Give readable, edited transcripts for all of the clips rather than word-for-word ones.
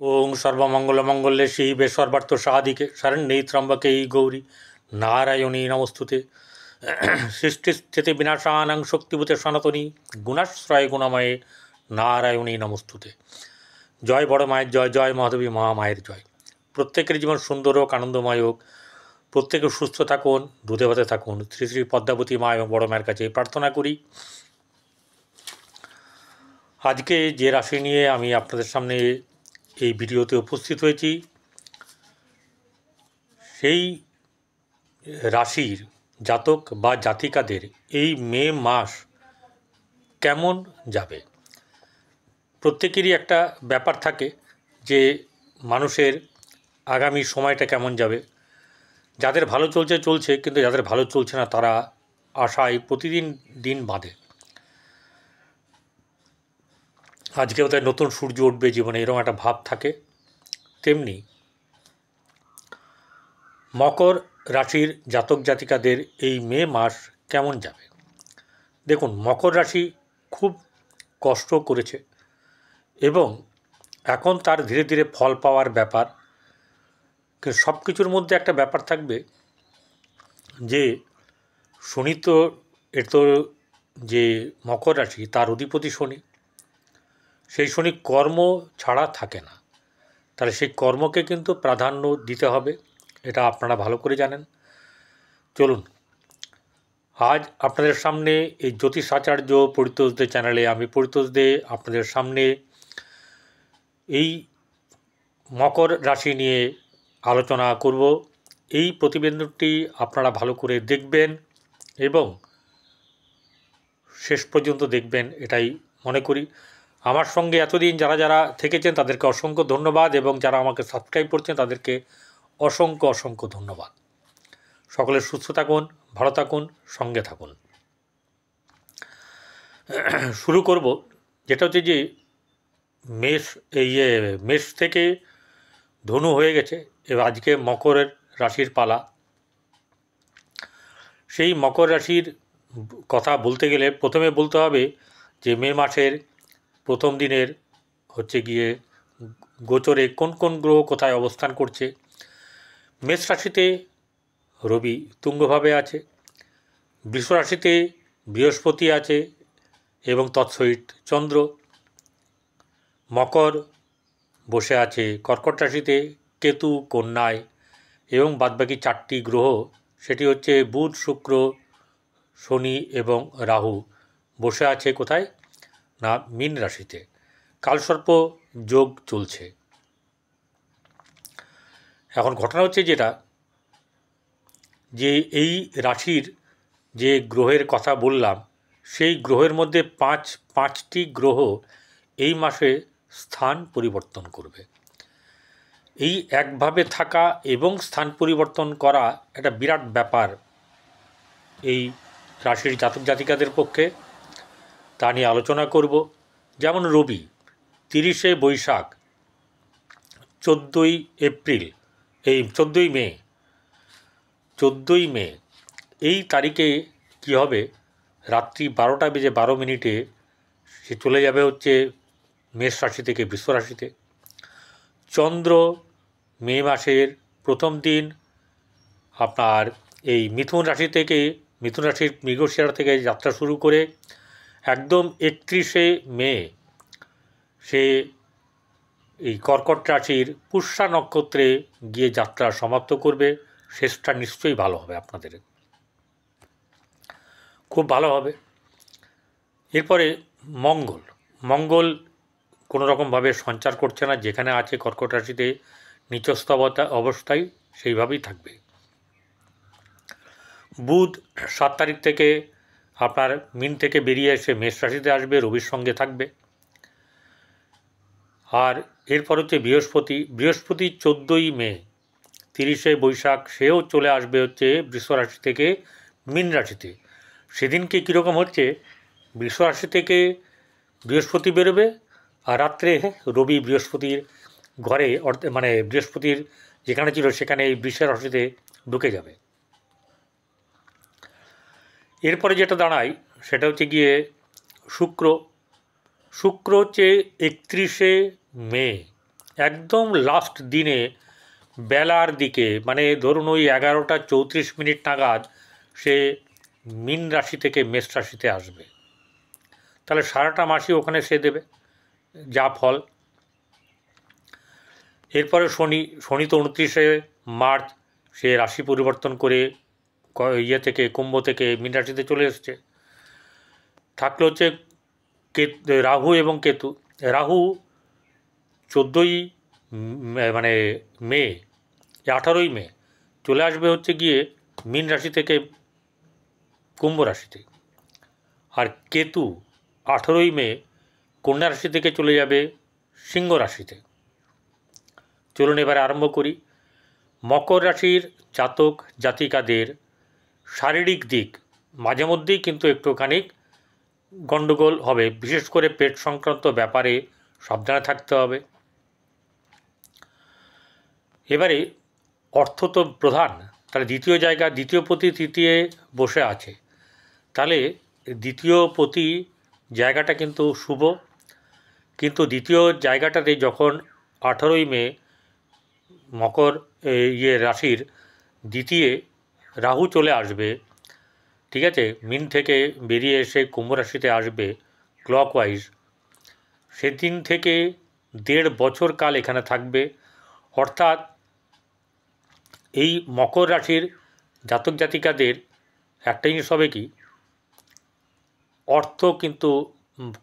ওং সর্বমঙ্গলমঙ্গলে শিবে সর্বার্থ সাধিকে শরণ্যে ত্র্যম্বকে গৌরী নারায়ণী নমস্তুতে। সৃষ্টিস্থিতি বিনাশানাং শক্তিভূতে সনাতনী গুণাশ্রয় গুণময়ে নারায়ণী নমস্তুতে। জয় বড় মায়ের জয়, জয় মহাদেবী মহামায়ের জয়। প্রত্যেকের জীবন সুন্দর হোক, আনন্দময় হোক, প্রত্যেকে সুস্থ থাকুন, দুধে ভাতে থাকুন। শ্রী শ্রী পদ্মাবতী মা এবং বড় মায়ের কাছে প্রার্থনা করি। আজকে যে রাশি নিয়ে আমি আপনাদের সামনে এই ভিডিওতে উপস্থিত হয়েছি, সেই রাশির জাতক বা জাতিকাদের এই মে মাস কেমন যাবে। প্রত্যেকেরই একটা ব্যাপার থাকে যে মানুষের আগামী সময়টা কেমন যাবে। যাদের ভালো চলছে চলছে, কিন্তু যাদের ভালো চলছে না তারা আশায় প্রতিদিন দিন বাঁধে। আজকে ওদের নতুন সূর্য উঠবে জীবনে, এরকম একটা ভাব থাকে। তেমনি মকর রাশির জাতক জাতিকাদের এই মে মাস কেমন যাবে। দেখুন, মকর রাশি খুব কষ্ট করেছে এবং এখন তার ধীরে ধীরে ফল পাওয়ার ব্যাপার। কিন্তু সব কিছুর মধ্যে একটা ব্যাপার থাকবে যে শনি তো যে মকর রাশি তার অধিপতি শনি, সেই শনি কর্ম ছাড়া থাকে না। তাহলে সেই কর্মকে কিন্তু প্রাধান্য দিতে হবে, এটা আপনারা ভালো করে জানেন। চলুন, আজ আপনাদের সামনে এই জ্যোতিষাচার্য পরিতোষ দে চ্যানেলে আমি পরিতোষ দে আপনাদের সামনে এই মকর রাশি নিয়ে আলোচনা করব। এই প্রতিবেদনটি আপনারা ভালো করে দেখবেন এবং শেষ পর্যন্ত দেখবেন, এটাই মনে করি। আমার সঙ্গে এতদিন যারা যারা থেকেছেন তাদেরকে অসংখ্য ধন্যবাদ এবং যারা আমাকে সাবস্ক্রাইব করছেন তাদেরকে অসংখ্য অসংখ্য ধন্যবাদ। সকলে সুস্থ থাকুন, ভালো থাকুন, সঙ্গে থাকুন। শুরু করব, যেটা হচ্ছে যে মেষ থেকে ধনু হয়ে গেছে, এবার আজকে মকরের রাশির পালা। সেই মকর রাশির কথা বলতে গেলে প্রথমে বলতে হবে যে মে মাসের প্রথম দিনের হচ্ছে গিয়ে গোচরে কোন কোন গ্রহ কোথায় অবস্থান করছে। মেষ রাশিতে রবি তুঙ্গভাবে আছে, বৃষ রাশিতে বৃহস্পতি আছে এবং তৎসহিত চন্দ্র। মকর বসে আছে কর্কট রাশিতে, কেতু কন্যায় এবং বাদবাকি চারটি গ্রহ, সেটি হচ্ছে বুধ, শুক্র, শনি এবং রাহু বসে আছে কোথায় না মীন রাশিতে। কালসর্প যোগ চলছে। এখন ঘটনা হচ্ছে যেটা, যে এই রাশির যে গ্রহের কথা বললাম সেই গ্রহের মধ্যে পাঁচটি গ্রহ এই মাসে স্থান পরিবর্তন করবে। এই একভাবে থাকা এবং স্থান পরিবর্তন করা একটা বিরাট ব্যাপার এই রাশির জাতক জাতিকাদের পক্ষে, তা নিয়ে আলোচনা করব। যেমন রবি 30শে বৈশাখ, 14ই এপ্রিল, এই 14ই মে এই তারিখে কী হবে, রাত্রি 12:12 সে চলে যাবে হচ্ছে মেষ রাশি থেকে বৃষ রাশিতে। চন্দ্র মে মাসের প্রথম দিন আপনার এই মিথুন রাশির মৃগশিরা থেকে যাত্রা শুরু করে একদম 31শে মে সে এই কর্কট রাশির পুষ্যা নক্ষত্রে গিয়ে যাত্রা সমাপ্ত করবে। শেষটা নিশ্চয়ই ভালো হবে, আপনাদের খুব ভালো হবে। এরপরে মঙ্গল কোনো রকমভাবে সঞ্চার করছে না, যেখানে আছে কর্কট রাশিতে নিচস্থ অবস্থায় সেইভাবেই থাকবে। বুধ 7 তারিখ থেকে আপনার মিন থেকে বেরিয়ে এসে মেষ রাশিতে আসবে, রবির সঙ্গে থাকবে। আর এরপর হচ্ছে বৃহস্পতি 14ই মে, 30শে বৈশাখ সেও চলে আসবে হচ্ছে বৃষ রাশি থেকে মীন রাশিতে। সেদিনকে কীরকম হচ্ছে, বৃষ রাশি থেকে বৃহস্পতি বেরোবে আর রাত্রে রবি বৃহস্পতির ঘরে, মানে বৃহস্পতির যেখানে ছিল সেখানে এই বৃষ রাশিতে ঢুকে যাবে। এরপরে যেটা দাঁড়ায় সেটা হচ্ছে গিয়ে শুক্র হচ্ছে 31শে মে একদম লাস্ট দিনে বেলার দিকে, মানে ধরুন ওই 11:34 নাগাদ সে মীন রাশি থেকে মেষ রাশিতে আসবে। তাহলে সারাটা মাসই ওখানে সে দেবে যা ফল। এরপরে শনি তো 29 মার্চ সে রাশি পরিবর্তন করে থেকে কুম্ভ থেকে মীন রাশিতে চলে এসছে। থাকলে হচ্ছে রাহু এবং কেতু। রাহু 14ই মানে মে 18ই মে চলে আসবে হচ্ছে গিয়ে মীন রাশি থেকে কুম্ভ রাশিতে, আর কেতু 18ই মে কন্যা রাশি থেকে চলে যাবে সিংহ রাশিতে। চলুন এবারে আরম্ভ করি। মকর রাশির জাতক জাতিকাদের শারীরিক দিক মাঝে মধ্যেই কিন্তু একটুখানি গণ্ডগোল হবে, বিশেষ করে পেট সংক্রান্ত ব্যাপারে সাবধানে থাকতে হবে। এবারে অর্থ তো প্রধান, তাহলে দ্বিতীয় জায়গা, দ্বিতীয় পতি তৃতীয় বসে আছে, তাহলে দ্বিতীয় পতি জায়গাটা কিন্তু শুভ। কিন্তু দ্বিতীয় জায়গাটাতে যখন 18ই মে মকর রাশির দ্বিতীয় রাহু চলে আসবে, ঠিক আছে, মিন থেকে বেরিয়ে এসে কুম্ভ রাশিতে আসবে ক্লকওয়াইজ, সেদিন থেকে 1.5 বছর কাল এখানে থাকবে। অর্থাৎ এই মকর রাশির জাতক জাতিকাদের একটা জিনিস হবে কি, অর্থ কিন্তু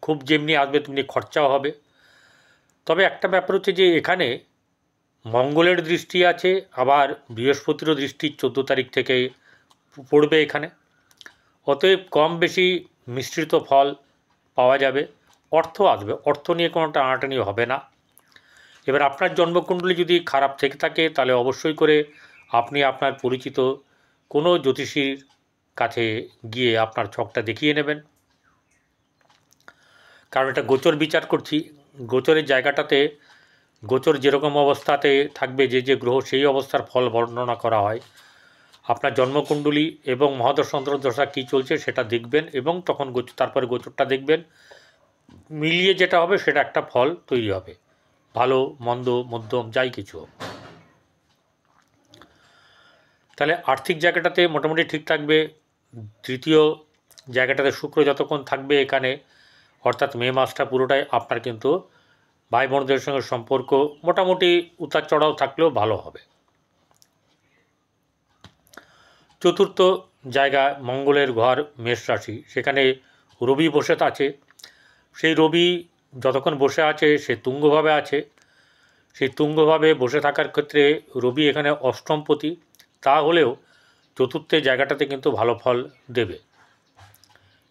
খুব যেমনি আসবে তেমনি খরচাও হবে। তবে একটা ব্যাপার হচ্ছে যে এখানে মঙ্গলের দৃষ্টি আছে, আবার বৃহস্পতিরও দৃষ্টি 14 তারিখ থেকে পড়বে এখানে। অতএব কম বেশি মিশ্রিত ফল পাওয়া যাবে, অর্থ আসবে, অর্থ নিয়ে কোনো টানাটানি হবে না। এবার আপনার জন্মকুণ্ডলী যদি খারাপ থেকে থাকে তাহলে অবশ্যই করে আপনি আপনার পরিচিত কোনো জ্যোতিষীর কাছে গিয়ে আপনার ছকটা দেখিয়ে নেবেন, কারণ এটা গোচর বিচার করছি। গোচরের জায়গাটাতে গোচর যেরকম অবস্থাতে থাকবে, যে গ্রহ সেই অবস্থার ফল বর্ণনা করা হয়। আপনার জন্মকুণ্ডলী এবং মহাদশা অন্তর্দশা কী চলছে সেটা দেখবেন, এবং তখন তারপরে গোচরটা দেখবেন, মিলিয়ে যেটা হবে সেটা একটা ফল তৈরি হবে, ভালো মন্দ মধ্যম যাই কিছু হোক। তাহলে আর্থিক জায়গাটাতে মোটামুটি ঠিক থাকবে। তৃতীয় জায়গাটাতে শুক্র যতক্ষণ থাকবে এখানে, অর্থাৎ মে মাসটা পুরোটাই আপনার কিন্তু ভাই বোনদের সঙ্গে সম্পর্ক মোটামুটি উতার চড়াও থাকলেও ভালো হবে। চতুর্থ জায়গা মঙ্গলের ঘর মেষ রাশি, সেখানে রবি বসে আছে। সেই রবি যতক্ষণ বসে আছে সে তুঙ্গভাবে আছে। সেই তুঙ্গভাবে বসে থাকার ক্ষেত্রে রবি এখানে অষ্টমপতি, তা হলেও চতুর্থের জায়গাটাতে কিন্তু ভালো ফল দেবে।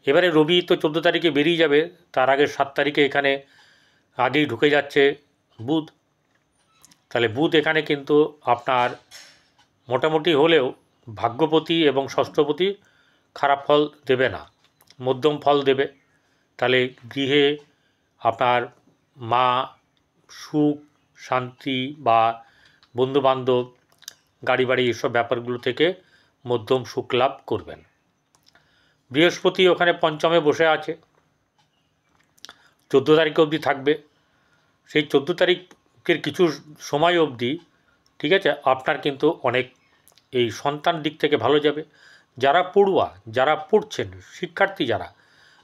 এবারে রবি তো 14 তারিখে বেরিয়ে যাবে, তার আগে 7 তারিখে এখানে আগেই ঢুকে যাচ্ছে বুধ। তাহলে বুধ এখানে কিন্তু আপনার মোটামুটি হলেও ভাগ্যপতি এবং ষষ্ঠপতি খারাপ ফল দেবে না, মধ্যম ফল দেবে। তাহলে গৃহে আপনার মা, সুখ শান্তি বা বন্ধুবান্ধব, গাড়ি বাড়ি এসব ব্যাপারগুলো থেকে মধ্যম সুখ লাভ করবেন। বৃহস্পতি ওখানে পঞ্চমে বসে আছে, 14 তারিখ অবধি থাকবে। সেই 14 তারিখের কিছু সময় অবধি, ঠিক আছে, আপনার কিন্তু অনেক এই সন্তান দিক থেকে ভালো যাবে। যারা পড়ুয়া, যারা পড়ছেন, শিক্ষার্থী যারা,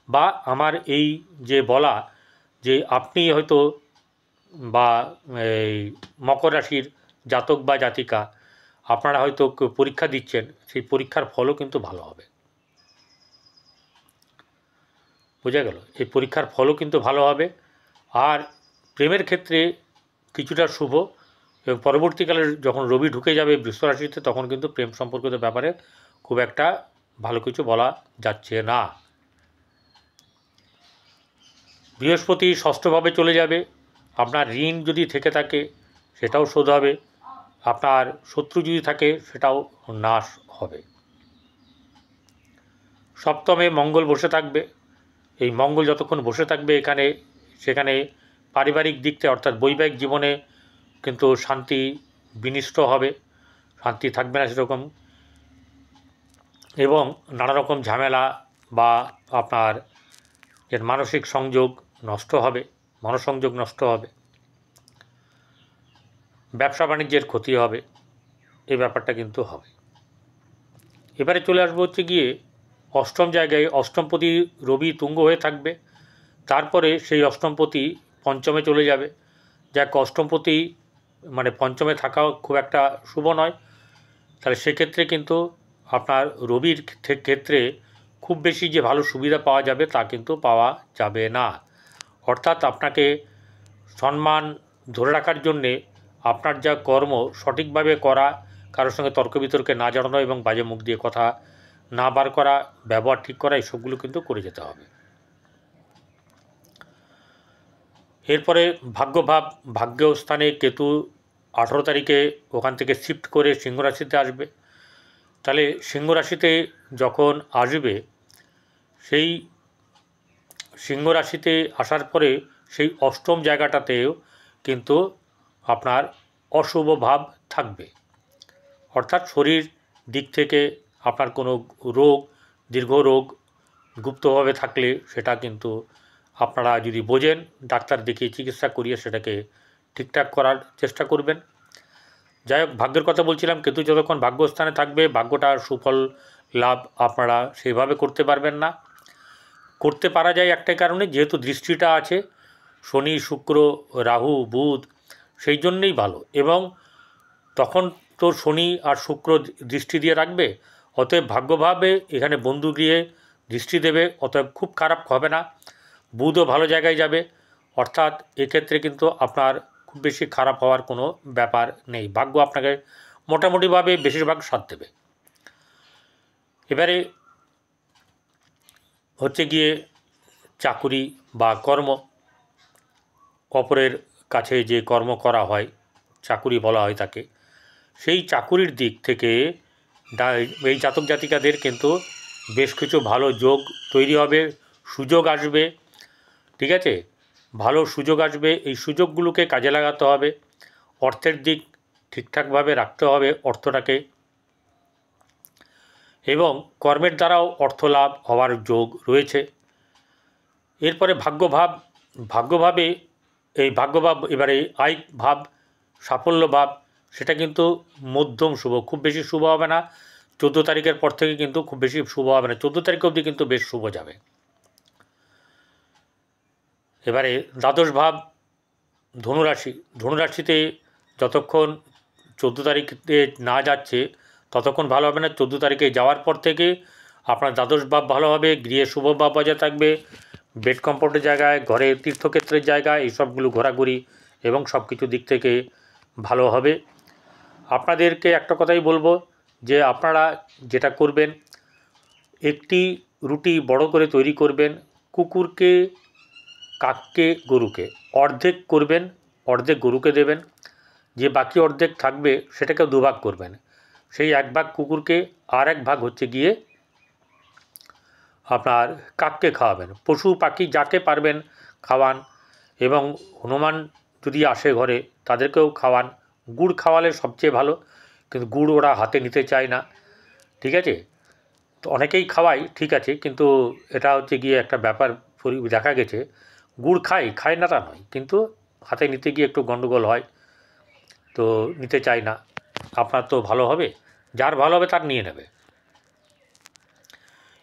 বা আমার এই যে বলা যে আপনি হয়তো বা এই মকর রাশির জাতক বা জাতিকা, আপনারা হয়তো পরীক্ষা দিচ্ছেন, সেই পরীক্ষার ফলও কিন্তু ভালো হবে। বোঝা গেল? এই পরীক্ষার ফলও কিন্তু ভালো হবে। আর প্রেমের ক্ষেত্রে কিছুটা শুভ, এবং পরবর্তীকালে যখন রবি ঢুকে যাবে বৃষ রাশিতে তখন কিন্তু প্রেম সম্পর্কিত ব্যাপারে খুব একটা ভালো কিছু বলা যাচ্ছে না। বৃহস্পতি ষষ্ঠভাবে চলে যাবে, আপনার ঋণ যদি থেকে থাকে সেটাও শোধ হবে, আপনার শত্রু যদি থাকে সেটাও নাশ হবে। সপ্তমে মঙ্গল বসে থাকবে। এই মঙ্গল যতক্ষণ বসে থাকবে এখানে, সেখানে পারিবারিক দিক থেকে অর্থাৎ বৈবাহিক জীবনে কিন্তু শান্তি বিনষ্ট হবে, শান্তি থাকবে না সেরকম, এবং নানা রকম ঝামেলা বা আপনার এর মানসিক সংযোগ নষ্ট হবে, মনসংযোগ নষ্ট হবে। ব্যবসা বাণিজ্যের ক্ষতি হবে, এই ব্যাপারটা কিন্তু হবে। এবারে চলে আসবো হচ্ছে গিয়ে অষ্টম জায়গায়। অষ্টমপতি রবি তুঙ্গ হয়ে থাকবে, তারপরে সেই অষ্টমপতি পঞ্চমে চলে যাবে। যাক, অষ্টমপতি মানে পঞ্চমে থাকাও খুব একটা শুভ নয়। তাহলে সেক্ষেত্রে কিন্তু আপনার রবির ক্ষেত্রে খুব বেশি যে ভালো সুবিধা পাওয়া যাবে তা কিন্তু পাওয়া যাবে না। অর্থাৎ আপনাকে সম্মান ধরে রাখার জন্যে আপনার যা কর্ম সঠিকভাবে করা, কারোর সঙ্গে তর্ক বিতর্কে না জড়ানো এবং বাজে মুখ দিয়ে কথা না বার করা, ব্যবহার ঠিক করা, এইসবগুলো কিন্তু করে যেতে হবে। এরপরে ভাগ্যভাব, ভাগ্যস্থানে কেতু 18 তারিখে ওখান থেকে শিফট করে সিংহ রাশিতে আসবে। তাহলে সিংহ রাশিতে যখন আসবে, সেই সিংহ রাশিতে আসার পরে সেই অষ্টম জায়গাটাতেও কিন্তু আপনার অশুভ ভাব থাকবে। অর্থাৎ শরীর দিক থেকে আপনার কোনো রোগ, দীর্ঘ রোগ গুপ্তভাবে থাকলে সেটা কিন্তু আপনারা যদি বোঝেন, ডাক্তার দেখিয়ে চিকিৎসা করিয়ে সেটাকে ঠিকঠাক করার চেষ্টা করবেন। যাই হোক, ভাগ্যের কথা বলছিলাম, কেতু যতক্ষণ ভাগ্যস্থানে থাকবে ভাগ্যটার সুফল লাভ আপনারা সেইভাবে করতে পারবেন না। করতে পারা যায় একটাই কারণে, যেহেতু দৃষ্টিটা আছে শনি, শুক্র, রাহু, বুধ, সেই জন্যেই ভালো। এবং তখন তো শনি আর শুক্র দৃষ্টি দিয়ে রাখবে, অতএব ভাগ্যভাবে এখানে বন্ধু গিয়ে দৃষ্টি দেবে, অতএব খুব খারাপ হবে না। বুধও ভালো জায়গায় যাবে, অর্থাৎ এক্ষেত্রে কিন্তু আপনার খুব বেশি খারাপ হওয়ার কোনো ব্যাপার নেই। ভাগ্য আপনাকে মোটামুটিভাবে বেশিরভাগ সাথ দেবে। এবারে হচ্ছে গিয়ে চাকুরি বা কর্ম, অপরের কাছে যে কর্ম করা হয় চাকুরি বলা হয় তাকে, সেই চাকুরির দিক থেকে এই জাতক জাতিকাদের কিন্তু বেশ কিছু ভালো যোগ তৈরি হবে, সুযোগ আসবে। ঠিক আছে, ভালো সুযোগ আসবে, এই সুযোগগুলোকে কাজে লাগাতে হবে। অর্থের দিক ঠিকঠাকভাবে রাখতে হবে অর্থটাকে, এবং কর্মের দ্বারাও অর্থ লাভ হওয়ার যোগ রয়েছে। এরপরে ভাগ্যভাবে এই ভাগ্যভাব এবারে আয় ভাব, সাফল্য ভাব, সেটা কিন্তু মধ্যম শুভ, খুব বেশি শুভ হবে না। 14 তারিখের পর থেকে কিন্তু খুব বেশি শুভ হবে না, 14 তারিখ অবধি কিন্তু বেশ শুভ যাবে। এবারে দ্বাদশ ভাব ধনুরাশি, ধনুরাশিতে যতক্ষণ 14 তারিখে না যাচ্ছে ততক্ষণ ভালো হবে না। 14 তারিখে যাওয়ার পর থেকে আপনার দ্বাদশ ভাব ভালো হবে, গৃহে শুভ ভাব বজায় থাকবে, বেড কমফোর্টের জায়গায়, ঘরে তীর্থক্ষেত্রের জায়গায়, এইসবগুলো ঘোরাঘুরি এবং সব কিছু দিক থেকে ভালো হবে। আপনাদেরকে একটা কথাই বলবো যে আপনারা যেটা করবেন, একটি রুটি বড় করে তৈরি করবেন, কুকুরকে, কাককে, গরুকে অর্ধেক করবেন, অর্ধেক গরুকে দেবেন, যে বাকি অর্ধেক থাকবে সেটাকে দুভাগ করবেন। সেই এক ভাগ কুকুরকে আর এক ভাগ হচ্ছে গিয়ে আপনার কাককে খাওয়াবেন। পশু পাখি যাকে পারবেন খাওয়ান, এবং হনুমান যদি আসে ঘরে তাদেরকেও খাওয়ান। গুড় খাওয়ালে সবচেয়ে ভালো, কিন্তু গুড় ওরা হাতে নিতে চায় না। ঠিক আছে, তো অনেকেই খাওয়াই, ঠিক আছে, কিন্তু এটা হচ্ছে গিয়ে একটা ব্যাপার দেখা গেছে, গুড় খায় না তা নয়, কিন্তু হাতে নিতে গিয়ে একটু গণ্ডগোল হয়, তো নিতে চায় না। আপনার তো ভালো হবে, যার ভালো হবে তার নিয়ে নেবে।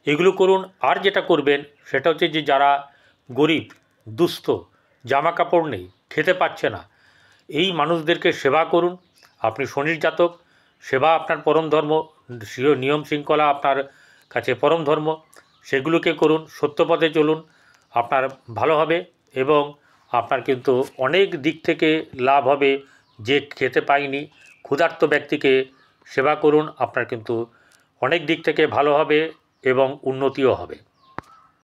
এগুলো করুন। আর যেটা করবেন সেটা হচ্ছে যে যারা গরিব, দুস্থ, জামা কাপড় নেই, খেতে পাচ্ছে না, এই মানুষদেরকে সেবা করুন। আপনি শনির জাতক, সেবা আপনার পরম ধর্ম, নিয়ম শৃঙ্খলা আপনার কাছে পরম ধর্ম, সেগুলোকে করুন, সত্যপথে চলুন, আপনার ভালো হবে। এবং আপনার কিন্তু অনেক দিক থেকে লাভ হবে। যে খেতে পায়নি ক্ষুধার্ত ব্যক্তিকে সেবা করুন, আপনার কিন্তু অনেক দিক থেকে ভালো হবে এবং উন্নতিও হবে।